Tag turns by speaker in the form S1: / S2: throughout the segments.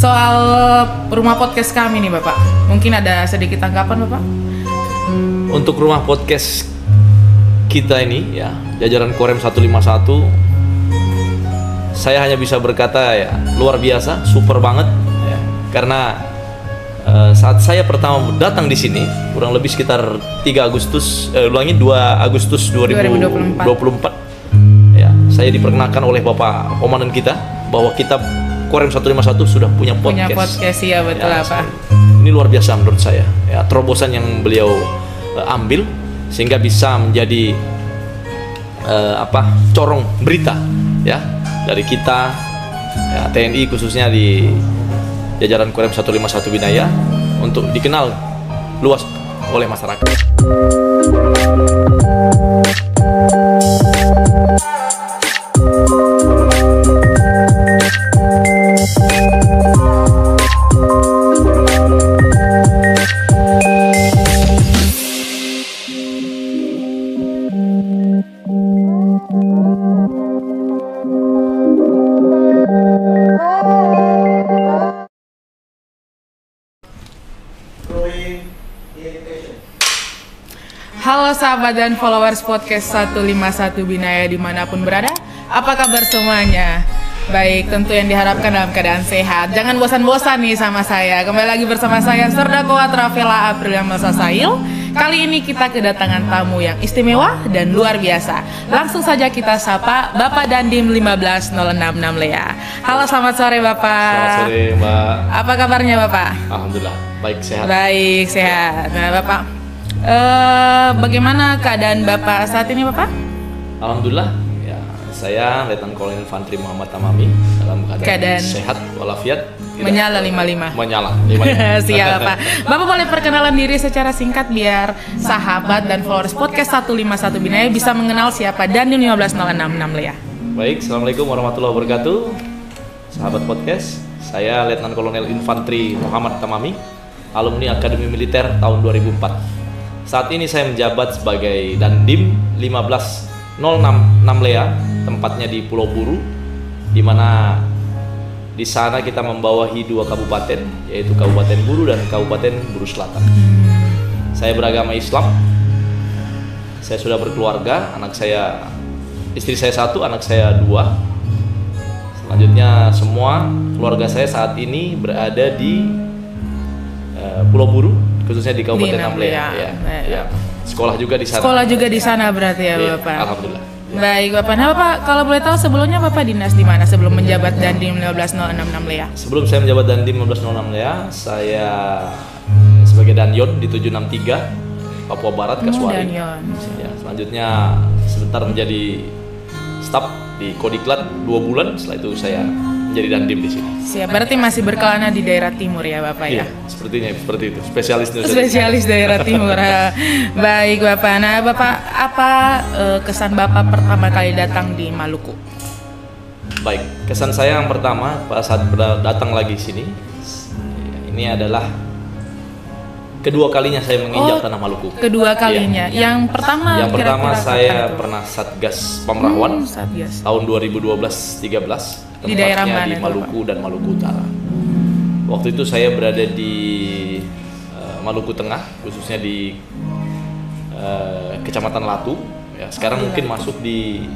S1: soal rumah podcast kami nih Bapak. Mungkin ada sedikit tanggapan Bapak?
S2: Untuk rumah podcast kita ini ya, jajaran Korem 151, saya hanya bisa berkata ya luar biasa, super banget ya. Karena saat saya pertama datang di sini kurang lebih sekitar 2 Agustus 2024 ya, saya diperkenalkan oleh Bapak Komandan kita bahwa kita Korem 151 sudah punya podcast
S1: ya, betul ya, Pak.
S2: Ini luar biasa menurut saya ya, terobosan yang beliau ambil sehingga bisa menjadi corong berita ya dari kita ya, TNI khususnya di jajaran Korem 151 Binaya untuk dikenal luas oleh masyarakat.
S1: Halo sahabat dan followers podcast 151 Binaya dimanapun berada, apa kabar semuanya? Baik, tentu yang diharapkan dalam keadaan sehat. Jangan bosan-bosan nih sama saya. Kembali lagi bersama saya Serdakoa Travela Aprilia Melsasail. Kali ini kita kedatangan tamu yang istimewa dan luar biasa. Langsung saja kita sapa Bapak Dandim 15066 Lea. Halo, selamat sore Bapak.
S2: Selamat sore Mbak.
S1: Apa kabarnya Bapak?
S2: Alhamdulillah, baik sehat.
S1: Baik, sehat. Nah Bapak, bagaimana keadaan Bapak saat ini Bapak?
S2: Alhamdulillah ya, saya Letnan Kolonel Infantri Muhammad Tamami dalam keadaan sehat walafiat.
S1: Menyala 55.
S2: Menyala 55.
S1: Siap Pak. Bapak boleh perkenalan diri secara singkat biar sahabat dan followers podcast 151 Binaya bisa mengenal siapa Dandim 15066 Lea.
S2: Baik, Assalamualaikum warahmatullahi wabarakatuh. Sahabat podcast, saya Letnan Kolonel Infantri Muhammad Tamami, alumni Akademi Militer tahun 2004. Saat ini saya menjabat sebagai Dandim 15066 Lea, tempatnya di Pulau Buru, di mana di sana kita membawahi 2 kabupaten, yaitu Kabupaten Buru dan Kabupaten Buru Selatan. Saya beragama Islam. Saya sudah berkeluarga, istri saya 1, anak saya 2. Selanjutnya semua keluarga saya saat ini berada di Pulau Buru, khususnya di Kabupaten Namlea. Ya. Sekolah juga di sana.
S1: Sekolah juga di sana berarti ya Bapak.
S2: Alhamdulillah.
S1: Baik Bapak. Nah Bapak, kalau boleh tahu sebelumnya Bapak dinas di mana sebelum menjabat Dandim 15066 Lea?
S2: Sebelum saya menjabat Dandim 15066 Lea, saya sebagai Danyon di 763 Papua Barat, Kasuari. Ya, selanjutnya sebentar menjadi staf di Kodiklat 2 bulan. Setelah itu saya menjadi Dandim di sini.
S1: Siap, berarti masih berkelana di daerah timur ya Bapak ya?
S2: Iya, sepertinya seperti itu. Spesialis
S1: daerah timur. Baik Bapak. Nah Bapak, apa kesan Bapak pertama kali datang di Maluku?
S2: Baik, kesan saya yang pertama pada saat datang lagi sini, ini adalah kedua kalinya saya menginjak tanah Maluku.
S1: Kedua kalinya.
S2: Iya.
S1: Yang pertama
S2: saya pernah Satgas Pamrawan tahun 2012-13
S1: di daerah mana?
S2: Di Maluku dan Maluku Utara. Waktu itu saya berada di Maluku Tengah, khususnya di Kecamatan Latu. Ya, sekarang mungkin masuk di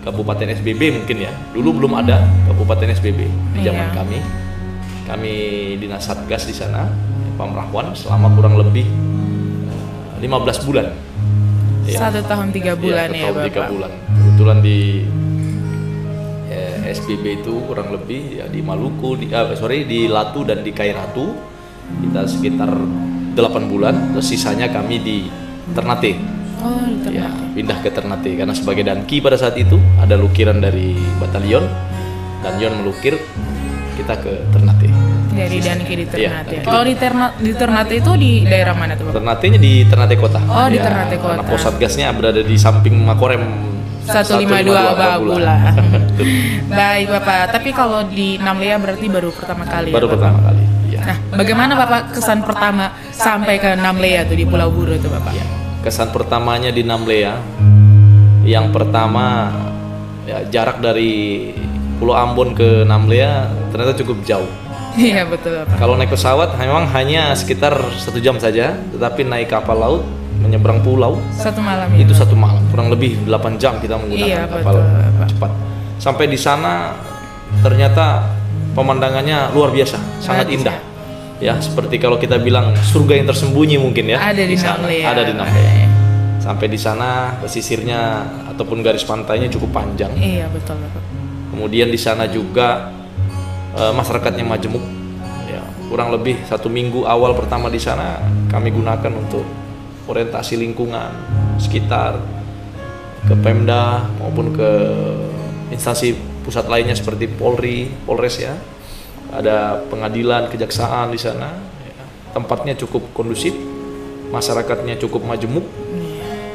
S2: Kabupaten SBB mungkin ya. Dulu belum ada Kabupaten SBB di zaman kami. Kami dinas Satgas di sana, Pamrawan, selama kurang lebih 15 bulan.
S1: 1 tahun 3 bulan ya Bapak.
S2: 3 bulan. Kebetulan di SBB itu kurang lebih ya di Maluku, di Latu dan di Kairatu kita sekitar 8 bulan. Terus sisanya kami di Ternate. Ya, pindah ke Ternate karena sebagai danki pada saat itu ada lukiran dari batalion. Danyon melukir, kita ke Ternate.
S1: Dari danki di Ternate. Kalau di Ternate itu di daerah mana tuh Bapak?
S2: Ternate-nya di Ternate Kota.
S1: Oh, di Ternate Kota.
S2: Karena pos Satgasnya berada di samping Makorem
S1: 152 Babula. Baik Bapak, tapi kalau di Namlea berarti baru pertama kali.
S2: Baru pertama kali. Ya.
S1: Nah, bagaimana Bapak kesan pertama sampai ke Namlea tuh di Pulau Buru itu Bapak?
S2: Ya. Kesan pertamanya di Namlea, yang pertama ya, jarak dari Pulau Ambon ke Namlea ternyata cukup jauh.
S1: Iya betul Bapak.
S2: Kalau naik pesawat memang hanya sekitar 1 jam saja, tetapi naik kapal laut menyeberang pulau
S1: 1 malam ya,
S2: itu
S1: Bapak?
S2: 1 malam, kurang lebih 8 jam kita menggunakan
S1: Iya,
S2: kapal
S1: betul, Bapak.
S2: cepat. Sampai di sana ternyata pemandangannya luar biasa, sangat
S1: Bagus,
S2: indah. Ya, seperti kalau kita bilang surga yang tersembunyi mungkin ya.
S1: Ada di
S2: sana.
S1: Namlea.
S2: Ada di Namlea. Sampai di sana pesisirnya ataupun garis pantainya cukup panjang.
S1: Iya betul Bapak.
S2: Kemudian di sana juga masyarakatnya majemuk. Ya, kurang lebih 1 minggu awal pertama di sana kami gunakan untuk orientasi lingkungan sekitar, ke Pemda maupun ke instansi pusat lainnya seperti Polri, Polres ya. Ada pengadilan, kejaksaan di sana. Ya. Tempatnya cukup kondusif, masyarakatnya cukup majemuk,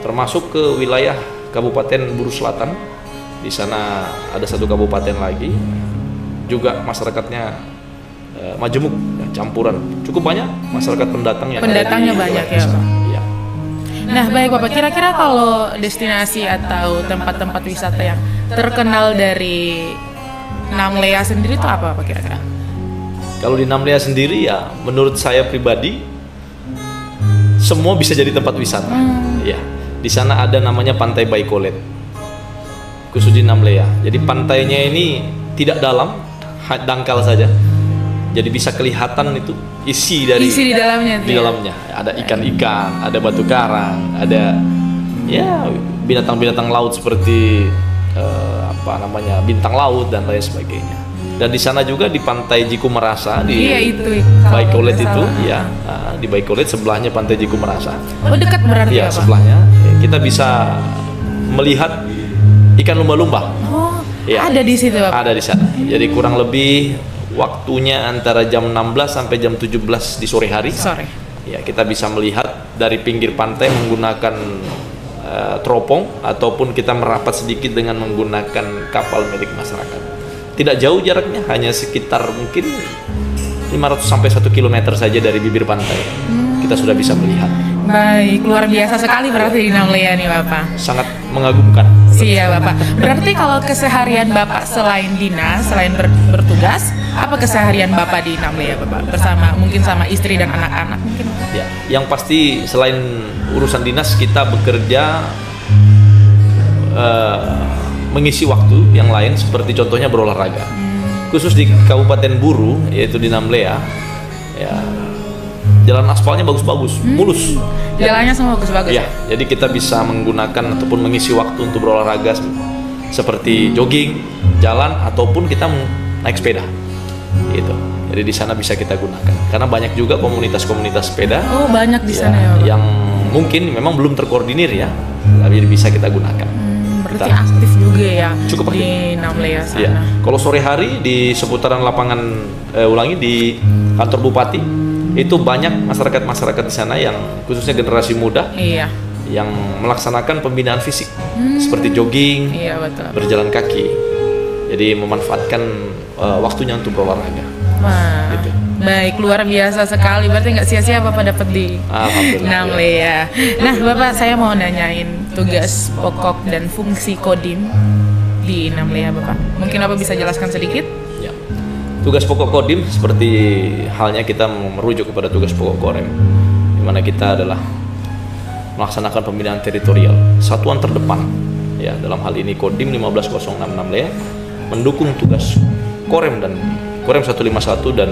S2: termasuk ke wilayah Kabupaten Buru Selatan. Di sana ada 1 kabupaten lagi, juga masyarakatnya majemuk, ya, campuran. Cukup banyak masyarakat pendatang yang
S1: Pendatangnya
S2: ada di
S1: banyak
S2: wilayah
S1: ya,
S2: sana.
S1: Pak?
S2: Iya.
S1: Nah baik Bapak, kira-kira kalau destinasi atau tempat-tempat wisata yang terkenal dari Namlea sendiri itu apa Pak kira-kira?
S2: Kalau di Namlea sendiri ya, menurut saya pribadi semua bisa jadi tempat wisata. Ya, di sana ada namanya Pantai Baikolet, khusus di Namlea. Jadi pantainya ini tidak dalam, dangkal saja. Jadi bisa kelihatan itu isi
S1: Isi di dalamnya.
S2: di dalamnya. Ada ikan-ikan, ada batu karang, ada ya binatang-binatang laut seperti bintang laut dan lain sebagainya. Dan di sana juga di Pantai Jiku Merasa di
S1: Iya itu.
S2: Baikolet
S1: kalau
S2: itu
S1: nggak
S2: ya, di Baikolet sebelahnya Pantai Jiku Merasa.
S1: salah. Oh dekat berarti
S2: Ya,
S1: ya Pak?
S2: sebelahnya kita bisa melihat ikan lumba-lumba.
S1: Oh
S2: Ya.
S1: ada di situ Bapak?
S2: Ada di sana. Jadi kurang lebih waktunya antara jam 16 sampai jam 17 di sore hari.
S1: Sore.
S2: Ya, kita bisa melihat dari pinggir pantai menggunakan teropong ataupun kita merapat sedikit dengan menggunakan kapal milik masyarakat. Tidak jauh jaraknya, hanya sekitar mungkin 500 sampai 1 kilometer saja dari bibir pantai. Kita sudah bisa melihat.
S1: Baik, luar biasa sekali berarti di Namlea nih Bapak.
S2: Sangat mengagumkan.
S1: Iya Bapak. Berarti kalau keseharian Bapak selain dinas, selain bertugas, apa keseharian Bapak di Namlea Bapak? Bersama mungkin sama istri dan anak-anak mungkin?
S2: Ya, yang pasti selain urusan dinas kita bekerja mengisi waktu yang lain seperti contohnya berolahraga. Khusus di Kabupaten Buru yaitu di Namlea, ya jalan aspalnya bagus-bagus, mulus.
S1: Jalannya semua bagus-bagus
S2: Ya, jadi kita bisa menggunakan ataupun mengisi waktu untuk berolahraga seperti jogging, jalan ataupun kita naik sepeda. Gitu. Jadi di sana bisa kita gunakan. Karena banyak juga komunitas-komunitas sepeda.
S1: Oh banyak di sana ya Bapak?
S2: Yang mungkin memang belum terkoordinir ya, tapi bisa kita gunakan.
S1: Berarti aktif juga ya
S2: Cukup aktif.
S1: di Namlea sana.
S2: Ya. Kalau sore hari di seputaran lapangan di kantor bupati itu banyak masyarakat di sana yang khususnya generasi muda
S1: Iya.
S2: yang melaksanakan pembinaan fisik seperti jogging,
S1: Iya betul.
S2: berjalan kaki. Jadi memanfaatkan waktunya untuk berolahraga.
S1: Wah,
S2: Gitu.
S1: baik, luar biasa sekali. Berarti nggak sia-sia Bapak dapat di
S2: Alhamdulillah.
S1: Namlea. Nah Bapak, saya mau nanyain tugas pokok dan fungsi Kodim di Namlea Bapak. Mungkin Bapak bisa jelaskan sedikit?
S2: Ya. Tugas pokok Kodim seperti halnya kita merujuk kepada tugas pokok Korem, di mana kita adalah melaksanakan pembinaan teritorial, satuan terdepan. Ya, dalam hal ini Kodim 1506 Namlea mendukung tugas Korem dan Korem 151 dan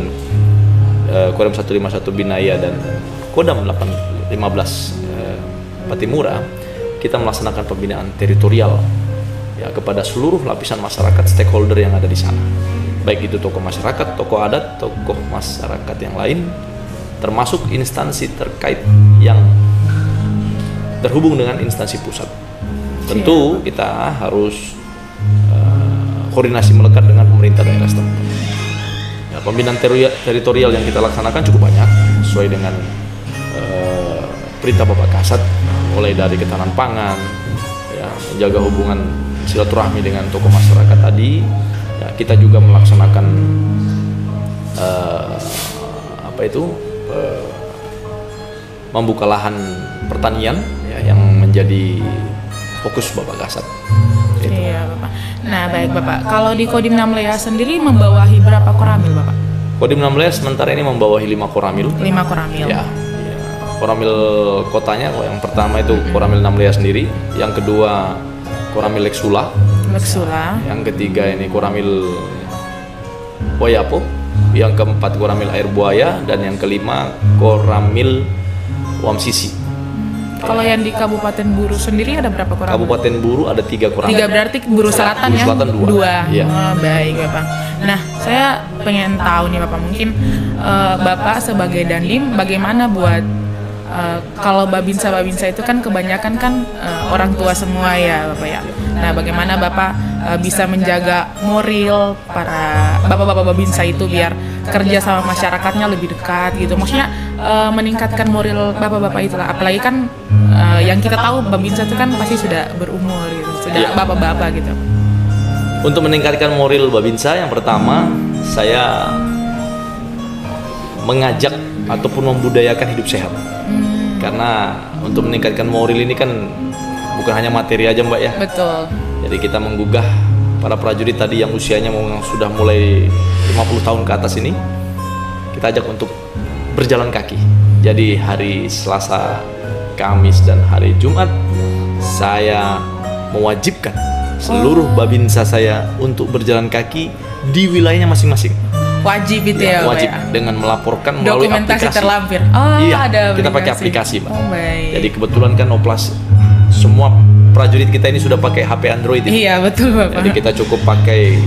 S2: Korem 151 Binaya dan Kodam 815 Patimura. Kita melaksanakan pembinaan teritorial ya kepada seluruh lapisan masyarakat stakeholder yang ada di sana. Baik itu tokoh masyarakat, tokoh adat, tokoh masyarakat yang lain, termasuk instansi terkait yang terhubung dengan instansi pusat. Tentu kita harus koordinasi melekat dengan pemerintah daerah setempat. Ya, pembinaan teritorial yang kita laksanakan cukup banyak sesuai dengan perintah Bapak Kasat, mulai dari ketahanan pangan, ya, menjaga hubungan silaturahmi dengan tokoh masyarakat tadi. Ya, kita juga melaksanakan membuka lahan pertanian ya, yang menjadi fokus Bapak Kasat. Gitu.
S1: Iya Bapak. Nah baik Bapak, kalau di Kodim Namlea sendiri membawahi berapa koramil Bapak?
S2: Kodim 16 sementara ini membawahi 5 koramil.
S1: 5 koramil.
S2: Ya. Koramil kotanya, yang pertama itu Koramil Namlea sendiri, yang kedua Koramil Lexula, yang ketiga ini Koramil Wayapo, yang keempat Koramil Air Buaya, dan yang kelima Koramil Wamsisi.
S1: Kalau yang di Kabupaten Buru sendiri ada berapa koramil?
S2: Kabupaten Buru ada 3 koramil.
S1: 3 berarti Buru Selatan
S2: Buru Selatan 2.
S1: Ya? Oh, baik Bapak. Nah, saya pengen tahu nih Bapak, mungkin Bapak sebagai Dandim bagaimana buat kalau babinsa itu kan kebanyakan kan orang tua semua ya Bapak ya. Nah, bagaimana Bapak bisa menjaga moral para bapak-bapak babinsa itu biar kerja sama masyarakatnya lebih dekat gitu. Maksudnya meningkatkan moral bapak-bapak itulah. Apalagi kan yang kita tahu babinsa itu kan pasti sudah berumur gitu, sudah bapak-bapak gitu.
S2: Untuk meningkatkan moral babinsa, yang pertama saya mengajak ataupun membudayakan hidup sehat. Karena untuk meningkatkan moral ini kan bukan hanya materi aja Mbak ya.
S1: Betul.
S2: Jadi kita menggugah para prajurit tadi yang usianya sudah mulai 50 tahun ke atas ini, kita ajak untuk berjalan kaki. Jadi hari Selasa, Kamis, dan hari Jumat saya mewajibkan seluruh babinsa saya untuk berjalan kaki di wilayahnya masing-masing.
S1: Wajib itu ya,
S2: wajib
S1: ya?
S2: Dengan melaporkan melalui
S1: dokumentasi
S2: aplikasi
S1: terlampir.
S2: Iya,
S1: ada
S2: kita pakai aplikasi Mbak.
S1: Baik.
S2: Jadi kebetulan kan Oplas semua prajurit kita ini sudah pakai HP Android ini.
S1: Iya betul Bapak.
S2: Jadi kita cukup pakai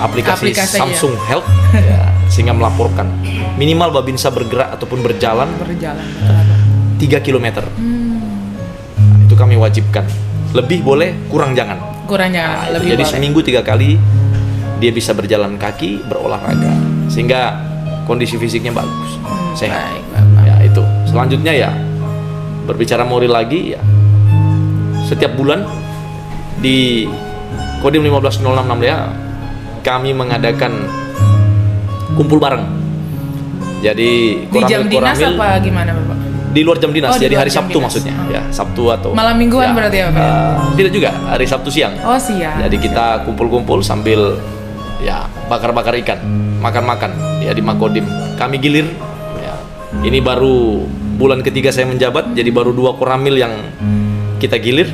S2: aplikasi Samsung Health ya, sehingga melaporkan minimal babinsa bergerak ataupun berjalan 3 km. Itu kami wajibkan. Lebih boleh, kurang jangan.
S1: Lebih
S2: jadi
S1: boleh.
S2: Seminggu 3 kali dia bisa berjalan kaki, berolahraga, sehingga kondisi fisiknya bagus, sehat.
S1: Baik, Bapak.
S2: Ya itu. Selanjutnya ya berbicara moral lagi ya. Setiap bulan di Kodim 1506 Namlea kami mengadakan kumpul bareng. Jadi
S1: di jam dinas apa gimana Bapak?
S2: Di luar jam dinas, jadi hari Sabtu
S1: dinas.
S2: maksudnya. Ya, Sabtu atau
S1: malam mingguan ya, berarti ya Pak?
S2: Tidak juga, hari Sabtu siang.
S1: Oh, siang.
S2: Jadi kita kumpul-kumpul sambil ya bakar-bakar ikan, makan-makan ya di Makodim. Kami gilir ya. Ini baru bulan ketiga saya menjabat, jadi baru 2 koramil yang kita gilir,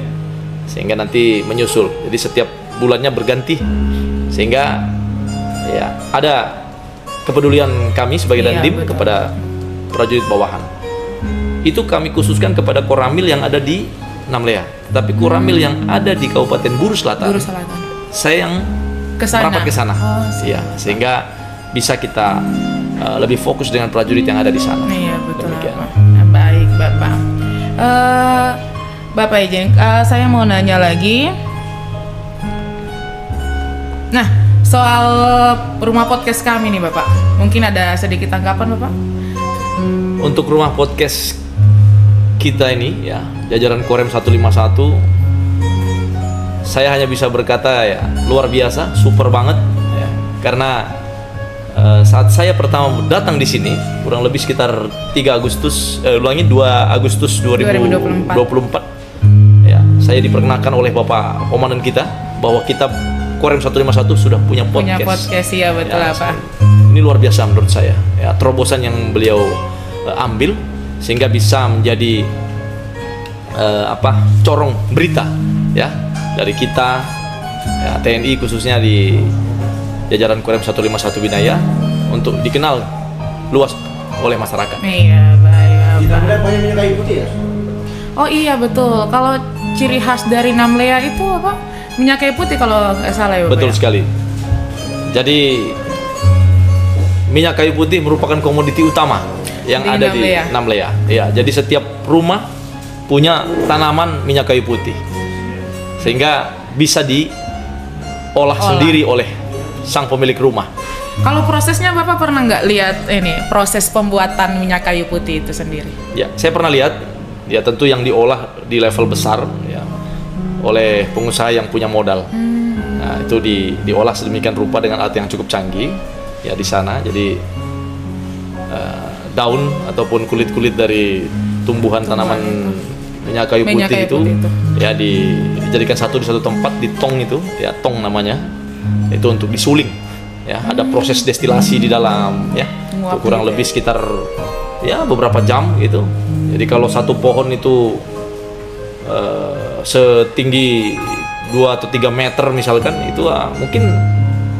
S2: sehingga nanti menyusul. Jadi setiap bulannya berganti, sehingga ya ada kepedulian kami sebagai Dandim kepada prajurit bawahan. Itu kami khususkan kepada koramil yang ada di Namlea. Tapi koramil yang ada di Kabupaten Buru Selatan, saya yang merapat ke sana. Ya, sehingga bisa kita lebih fokus dengan prajurit yang ada di sana.
S1: Iya, betul. Baik, Bapak. Bapak izin, saya mau nanya lagi. Nah, soal rumah podcast kami nih Bapak, mungkin ada sedikit tanggapan Bapak?
S2: Untuk rumah podcast kita ini ya, jajaran Korem 151, saya hanya bisa berkata ya luar biasa, super banget ya. Karena saat saya pertama datang di sini kurang lebih sekitar 2 Agustus 2024 ya, saya diperkenalkan oleh Bapak Komandan kita bahwa kita Korem 151 sudah punya podcast.
S1: Punya podcast ya, betul ya, Pak.
S2: Ini luar biasa menurut saya ya, terobosan yang beliau ambil sehingga bisa menjadi corong berita ya dari kita ya, TNI khususnya di jajaran Korem 151 Binaya untuk dikenal luas oleh masyarakat.
S1: Iya, baik.
S3: Di Namlea banyak minyak kayu putih ya?
S1: Oh iya betul. Kalau ciri khas dari Namlea itu apa? Minyak kayu putih kalau nggak salah ya Bapak.
S2: Betul sekali. Jadi minyak kayu putih merupakan komoditi utama yang ada di Namlea. Ya, jadi setiap rumah punya tanaman minyak kayu putih, sehingga bisa diolah sendiri oleh sang pemilik rumah.
S1: Kalau prosesnya Bapak pernah nggak lihat ini proses pembuatan minyak kayu putih itu sendiri?
S2: Ya, saya pernah lihat. Ya tentu yang diolah di level besar ya, oleh pengusaha yang punya modal. Nah, itu diolah sedemikian rupa dengan alat yang cukup canggih ya di sana. Jadi daun ataupun kulit-kulit dari tumbuhan tanaman minyak kayu putih itu ya dijadikan satu di satu tempat, di tong itu ya, tong namanya, itu untuk disuling Ya, ada proses destilasi di dalam ya.
S1: Nguap
S2: Kurang
S1: gitu
S2: lebih sekitar ya beberapa jam gitu. Jadi kalau satu pohon itu setinggi 2 atau 3 meter misalkan, itu mungkin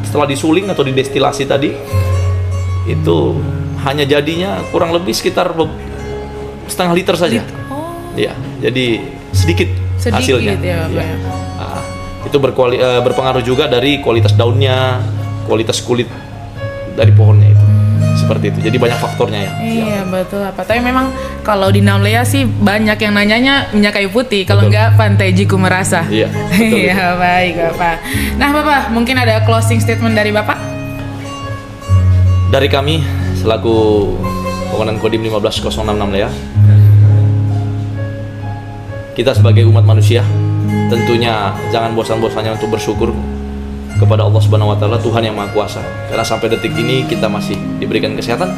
S2: setelah disuling atau didestilasi tadi itu hanya jadinya kurang lebih sekitar setengah liter saja. Ya, jadi sedikit hasilnya.
S1: Ya, Bapak, ya.
S2: Nah, itu berpengaruh juga dari kualitas daunnya, kualitas kulit dari pohonnya itu. Seperti itu. Jadi banyak faktornya ya.
S1: Iya, betul Pak. Tapi memang kalau di Namlea sih banyak yang nanyanya minyak kayu putih, kalau enggak Pantai Jiku Merasa.
S2: Iya. Betul,
S1: Iya, baik Bapak. Nah, Bapak, mungkin ada closing statement dari Bapak?
S2: Dari kami selaku Komandan Kodim 1506 Namlea, kita sebagai umat manusia tentunya jangan bosan-bosannya untuk bersyukur kepada Allah Subhanahu wa taala, Tuhan yang Maha Kuasa. Karena sampai detik ini kita masih diberikan kesehatan,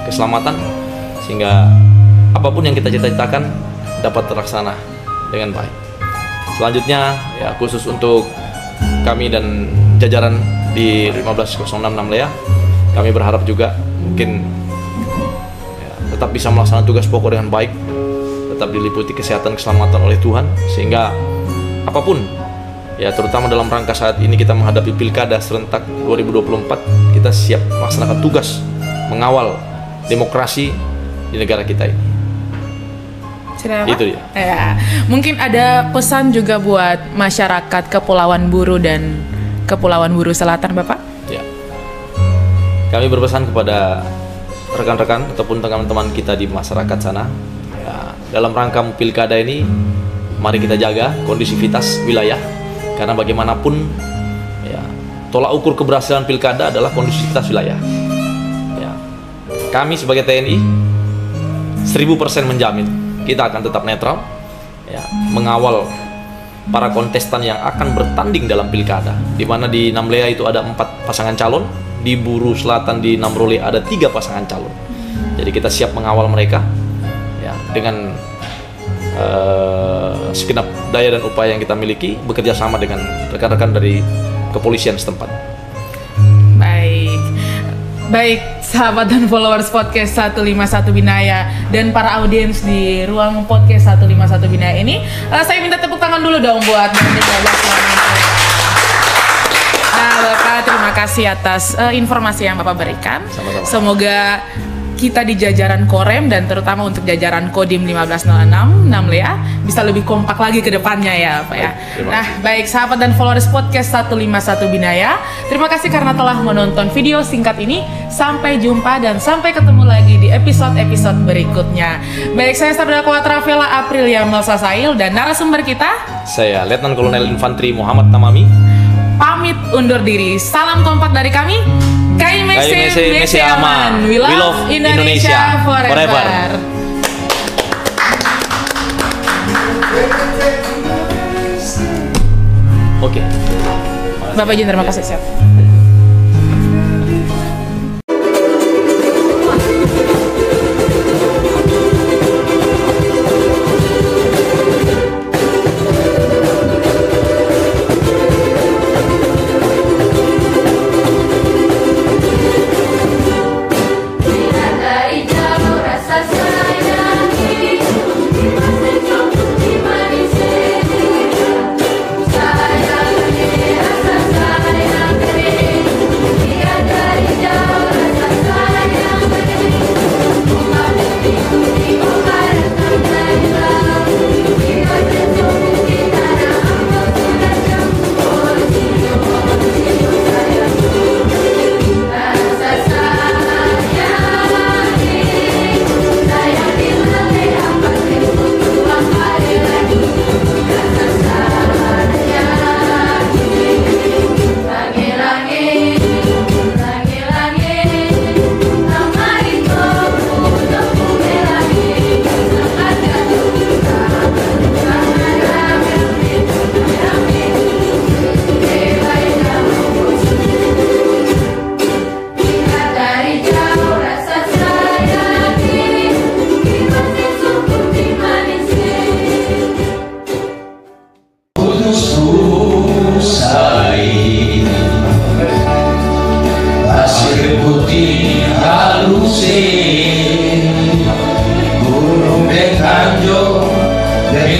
S2: keselamatan, sehingga apapun yang kita cita-citakan dapat terlaksana dengan baik. Selanjutnya ya, khusus untuk kami dan jajaran di 1506 Namlea, kami berharap juga mungkin ya, tetap bisa melaksanakan tugas pokok dengan baik, tetap diliputi kesehatan keselamatan oleh Tuhan, sehingga apapun ya, terutama dalam rangka saat ini kita menghadapi Pilkada serentak 2024, kita siap melaksanakan tugas mengawal demokrasi di negara kita ini.
S1: Sudah,
S2: Itu dia.
S1: Ya. Mungkin ada pesan juga buat masyarakat Kepulauan Buru dan Kepulauan Buru Selatan, Bapak?
S2: Ya. Kami berpesan kepada rekan-rekan ataupun teman-teman kita di masyarakat sana, ya, dalam rangka Pilkada ini, mari kita jaga kondisivitas wilayah. Karena bagaimanapun ya, tolak ukur keberhasilan Pilkada adalah kondisivitas wilayah ya. Kami sebagai TNI 1000% menjamin kita akan tetap netral ya, mengawal para kontestan yang akan bertanding dalam Pilkada, di mana di Namlea itu ada 4 pasangan calon, di Buru Selatan di Namrole ada 3 pasangan calon. Jadi kita siap mengawal mereka ya, dengan segenap daya dan upaya yang kita miliki, bekerja sama dengan rekan-rekan dari kepolisian setempat.
S1: Baik, sahabat dan followers podcast 151 Binaya dan para audiens di ruang podcast 151 Binaya ini, saya minta tepuk tangan dulu dong buat Nah, Bapak, terima kasih atas informasi yang Bapak berikan.
S2: Sama-sama.
S1: Semoga kita di jajaran Korem dan terutama untuk jajaran Kodim 1506 Namlea bisa lebih kompak lagi ke depannya ya Pak ya. Nah, baik sahabat dan followers podcast 151 Binaya, terima kasih karena telah menonton video singkat ini. Sampai jumpa dan sampai ketemu lagi di episode-episode berikutnya. Baik, saya Terdakwa Travela Aprilia Melsasail dan narasumber kita,
S2: saya Letnan Kolonel Infantri Muhammad Tamami,
S1: pamit undur diri. Salam kompak dari kami. Kai Mese Aman. We love Indonesia forever.
S2: Oke.
S1: Bapak izin, terima kasih. Siap.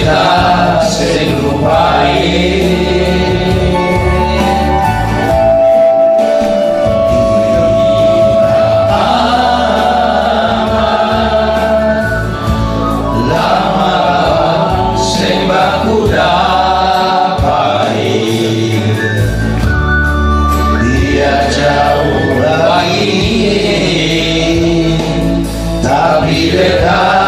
S4: kita serupai. Tapi dekat